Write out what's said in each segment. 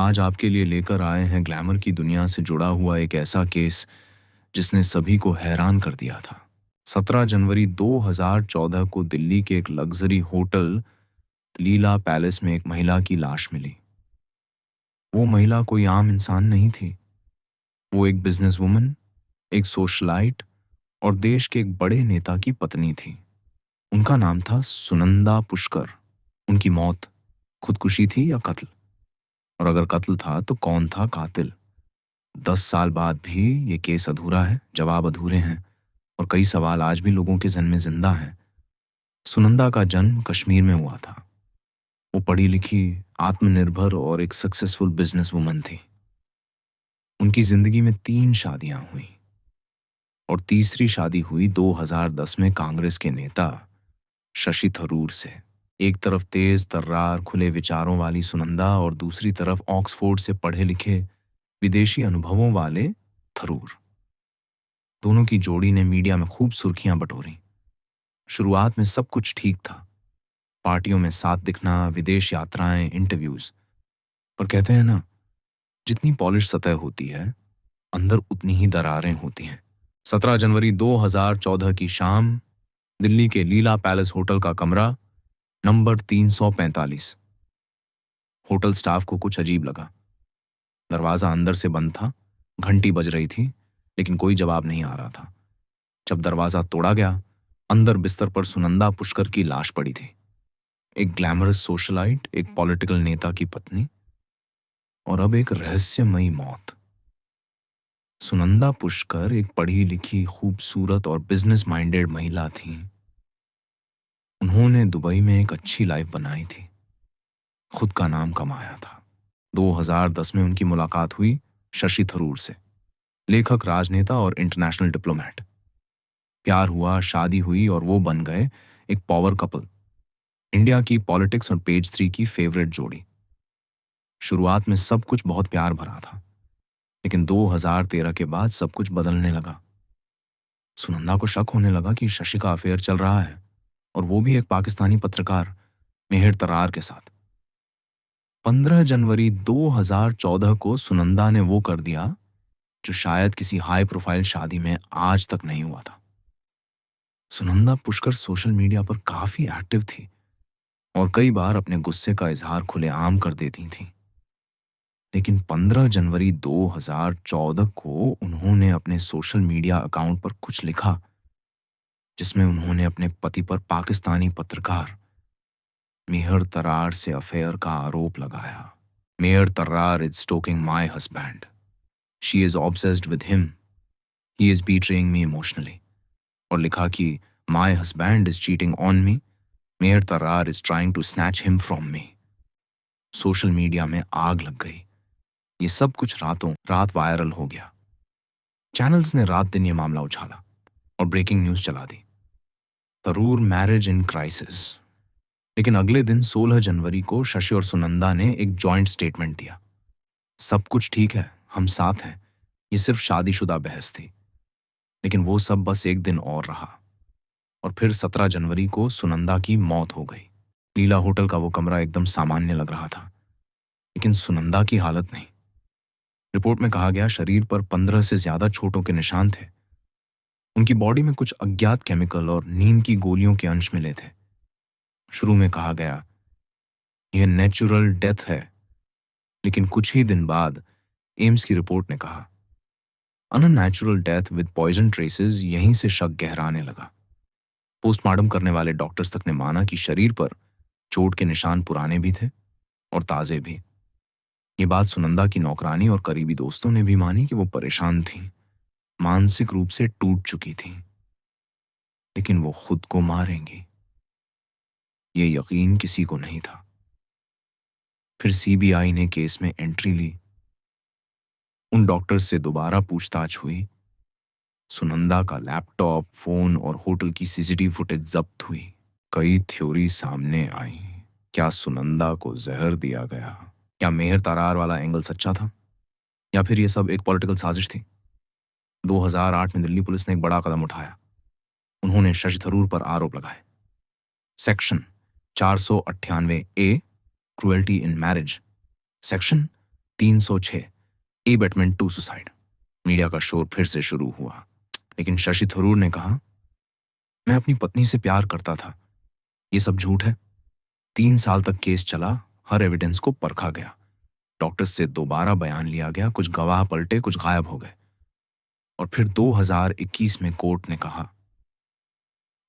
आज आपके लिए लेकर आए हैं ग्लैमर की दुनिया से जुड़ा हुआ एक ऐसा केस जिसने सभी को हैरान कर दिया था। 17 जनवरी 2014 को दिल्ली के एक लग्जरी होटल लीला पैलेस में एक महिला की लाश मिली। वो महिला कोई आम इंसान नहीं थी। वो एक बिजनेस वुमन, एक सोशलाइट और देश के एक बड़े नेता की पत्नी थी। उनका नाम था सुनंदा पुष्कर। उनकी मौत खुदकुशी थी या कत्ल? और अगर कत्ल था तो कौन था कातिल? 10 साल बाद भी ये केस अधूरा है, जवाब अधूरे हैं और कई सवाल आज भी लोगों के जहन में जिंदा हैं। सुनंदा का जन्म कश्मीर में हुआ था। वो पढ़ी लिखी, आत्मनिर्भर और एक सक्सेसफुल बिजनेस वुमन थी। उनकी जिंदगी में 3 शादियां हुई और तीसरी शादी हुई 2010 में कांग्रेस के नेता शशि थरूर से। एक तरफ तेज तर्रार खुले विचारों वाली सुनंदा और दूसरी तरफ ऑक्सफोर्ड से पढ़े लिखे विदेशी अनुभवों वाले थरूर। दोनों की जोड़ी ने मीडिया में खूब सुर्खियां बटोरी। शुरुआत में सब कुछ ठीक था, पार्टियों में साथ दिखना, विदेश यात्राएं, इंटरव्यूज। पर कहते हैं ना, जितनी पॉलिश सतह होती है, अंदर उतनी ही दरारें होती हैं। 17 जनवरी 2014 की शाम, दिल्ली के लीला पैलेस होटल का कमरा नंबर 345। होटल स्टाफ को कुछ अजीब लगा। दरवाजा अंदर से बंद था, घंटी बज रही थी, लेकिन कोई जवाब नहीं आ रहा था। जब दरवाजा तोड़ा गया, अंदर बिस्तर पर सुनंदा पुष्कर की लाश पड़ी थी। एक ग्लैमरस सोशलाइट, एक पॉलिटिकल नेता की पत्नी और अब एक रहस्यमयी मौत। सुनंदा पुष्कर एक पढ़ी लिखी, खूबसूरत और बिजनेस माइंडेड महिला थी। उन्होंने दुबई में एक अच्छी लाइफ बनाई थी, खुद का नाम कमाया था। 2010 में उनकी मुलाकात हुई शशि थरूर से, लेखक, राजनेता और इंटरनेशनल डिप्लोमेट। प्यार हुआ, शादी हुई और वो बन गए एक पावर कपल, इंडिया की पॉलिटिक्स और पेज 3 की फेवरेट जोड़ी। शुरुआत में सब कुछ बहुत प्यार भरा था, लेकिन 2013 के बाद सब कुछ बदलने लगा। सुनंदा को शक होने लगा कि शशि का अफेयर चल रहा है, और वो भी एक पाकिस्तानी पत्रकार मेहर तरार के साथ। 15 जनवरी 2014 को सुनंदा ने वो कर दिया जो शायद किसी हाई प्रोफाइल शादी में आज तक नहीं हुआ था। सुनंदा पुष्कर सोशल मीडिया पर काफी एक्टिव थी और कई बार अपने गुस्से का इजहार खुलेआम कर देती थी। लेकिन 15 जनवरी 2014 को उन्होंने अपने सोशल मीडिया अकाउंट पर कुछ लिखा, जिसमें उन्होंने अपने पति पर पाकिस्तानी पत्रकार मेहर तरार से अफेयर का आरोप लगाया। Mehr Tarar is stalking my husband, she is obsessed with him, he is betraying me emotionally. और लिखा कि my husband is cheating on me, Mehr Tarar is trying to snatch him from me. Social media में आग लग गई। ये सब कुछ रातों रात वायरल हो गया। चैनल्स ने रात दिन ये मामला उछाला और ब्रेकिंग न्यूज चला दी, तरूर मैरिज इन क्राइसिस। लेकिन अगले दिन 16 जनवरी को शशि और सुनंदा ने एक जॉइंट स्टेटमेंट दिया। सब कुछ ठीक है, हम साथ हैं, ये सिर्फ शादीशुदा बहस थी। लेकिन वो सब बस एक दिन और रहा, और फिर 17 जनवरी को सुनंदा की मौत हो गई। लीला होटल का वो कमरा एकदम सामान्य लग रहा था, लेकिन सुनंदा की हालत नहीं। रिपोर्ट में कहा गया शरीर पर 15 से ज्यादा चोटों के निशान थे। उनकी बॉडी में कुछ अज्ञात केमिकल और नींद की गोलियों के अंश मिले थे। शुरू में कहा गया यह नेचुरल डेथ है, लेकिन कुछ ही दिन बाद एम्स की रिपोर्ट ने कहा unnatural death with poison traces. यहीं से शक गहराने लगा। पोस्टमार्टम करने वाले डॉक्टर्स तक ने माना कि शरीर पर चोट के निशान पुराने भी थे और ताजे भी। ये बात सुनंदा की नौकरानी और करीबी दोस्तों ने भी मानी कि वो परेशान थीं, मानसिक रूप से टूट चुकी थीं। लेकिन वो खुद को मारेंगी, ये यकीन किसी को नहीं था। फिर सीबीआई ने केस में एंट्री ली। उन डॉक्टर्स से दोबारा पूछताछ हुई। सुनंदा का लैपटॉप, फोन और होटल की सीसीटीवी फुटेज जब्त हुई। कई थ्योरी सामने आई। क्या सुनंदा को जहर दिया गया? क्या मेहर तरार वाला एंगल सच्चा था, या फिर यह सब एक पॉलिटिकल साजिश थी? 2008 में दिल्ली पुलिस ने एक बड़ा कदम उठाया। उन्होंने शशि थरूर पर आरोप लगाए। Section 498 A, cruelty in marriage, section 306 abetment to suicide. Media का शोर फिर से शुरू हुआ, लेकिन शशि थरूर ने कहा, मैं अपनी पत्नी से प्यार करता था, ये सब झूठ है। 3 साल तक केस चला, हर एविडेंस को परखा गया, डॉक्टर से दोबारा बयान लिया गया, कुछ गवाह पलटे, कुछ गायब हो गए। और फिर 2021 में कोर्ट ने कहा,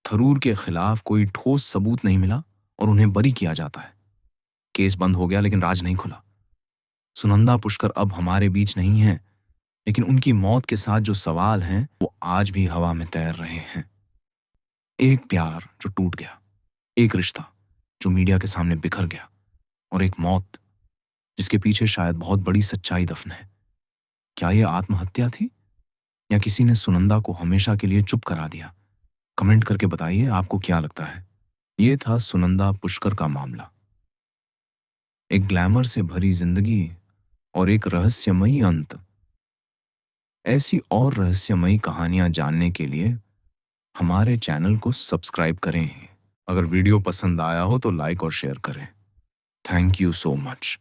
थरूर के खिलाफ कोई ठोस सबूत नहीं मिला और उन्हें बरी किया जाता है। केस बंद हो गया, लेकिन राज नहीं खुला। सुनंदा पुष्कर अब हमारे बीच नहीं है, लेकिन उनकी मौत के साथ जो सवाल हैं वो आज भी हवा में तैर रहे हैं। एक प्यार जो टूट गया, एक रिश्ता जो मीडिया के सामने बिखर गया, और एक मौत जिसके पीछे शायद बहुत बड़ी सच्चाई दफन है। क्या ये आत्महत्या थी, या किसी ने सुनंदा को हमेशा के लिए चुप करा दिया? कमेंट करके बताइए आपको क्या लगता है। ये था सुनंदा पुष्कर का मामला। एक ग्लैमर से भरी जिंदगी और एक रहस्यमयी अंत। ऐसी और रहस्यमयी कहानियां जानने के लिए हमारे चैनल को सब्सक्राइब करें। अगर वीडियो पसंद आया हो तो लाइक और शेयर करें। Thank you so much.